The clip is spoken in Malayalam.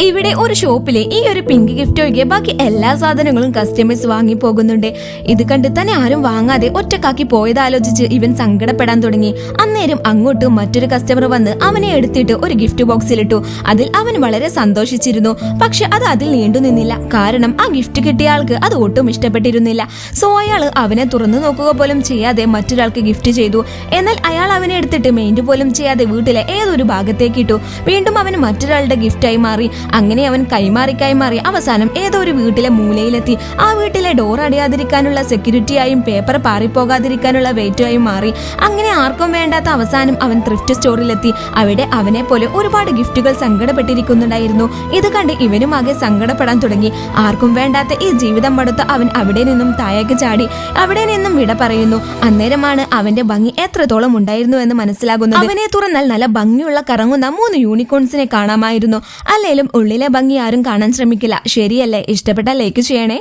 ഇവിടെ ഒരു ഷോപ്പിലെ ഈ ഒരു പിങ്ക് ഗിഫ്റ്റ് ഒഴികെ ബാക്കി എല്ലാ സാധനങ്ങളും കസ്റ്റമേഴ്സ് വാങ്ങി പോകുന്നുണ്ട്. ഇത് കണ്ട് തന്നെ ആരും വാങ്ങാതെ ഒറ്റക്കാക്കി പോയതാലോചിച്ച് ഇവൻ സങ്കടപ്പെടാൻ തുടങ്ങി. അന്നേരം അങ്ങോട്ട് മറ്റൊരു കസ്റ്റമർ വന്ന് അവനെ എടുത്തിട്ട് ഒരു ഗിഫ്റ്റ് ബോക്സിലിട്ടു. അതിൽ അവൻ വളരെ സന്തോഷിച്ചിരുന്നു. പക്ഷെ അത് അതിൽ നീണ്ടു നിന്നില്ല. കാരണം ആ ഗിഫ്റ്റ് കിട്ടിയ ആൾക്ക് അത് ഒട്ടും ഇഷ്ടപ്പെട്ടിരുന്നില്ല. സോ അയാൾ അവനെ തുറന്നു നോക്കുക പോലും ചെയ്യാതെ മറ്റൊരാൾക്ക് ഗിഫ്റ്റ് ചെയ്തു. എന്നാൽ അയാൾ അവനെ എടുത്തിട്ട് മെയിൻറ്റ് പോലും ചെയ്യാതെ വീട്ടിലെ ഏതൊരു ഭാഗത്തേക്ക് ഇട്ടു. വീണ്ടും അവൻ മറ്റൊരാളുടെ ഗിഫ്റ്റായി മാറി. അങ്ങനെ അവൻ കൈമാറി അവസാനം ഏതോ ഒരു വീട്ടിലെ മൂലയിലെത്തി. ആ വീട്ടിലെ ഡോർ അടയാതിരിക്കാനുള്ള സെക്യൂരിറ്റിയായും പേപ്പർ പാറിപ്പോകാതിരിക്കാനുള്ള വെയിറ്റുമായും മാറി. അങ്ങനെ ആർക്കും വേണ്ടാത്ത അവസാനം അവൻ ത്രിഫ്റ്റ് സ്റ്റോറിലെത്തി. അവിടെ അവനെ പോലെ ഒരുപാട് ഗിഫ്റ്റുകൾ സങ്കടപ്പെട്ടിരിക്കുന്നുണ്ടായിരുന്നു. ഇത് കണ്ട് ഇവനും ആകെ സങ്കടപ്പെടാൻ തുടങ്ങി. ആർക്കും വേണ്ടാത്ത ഈ ജീവിതം മടുത്ത അവൻ അവിടെ നിന്നും താഴേക്ക് ചാടി. അവിടെ നിന്നും വിട പറയുന്നു. അന്നേരമാണ് അവന്റെ ഭംഗി എത്രത്തോളം ഉണ്ടായിരുന്നു എന്ന് മനസ്സിലാകുന്നത്. അവനെ തുറന്നാൽ നല്ല ഭംഗിയുള്ള കറങ്ങുന്ന 3 യൂണിക്കോൺസിനെ കാണാമായിരുന്നു. അല്ലേലും ഉള്ളിലെ ഭംഗി ആരും കാണാൻ ശ്രമിക്കില്ല. ശരിയല്ലേ? ഇഷ്ടപ്പെട്ട ലൈക്ക് ചെയ്യണേ.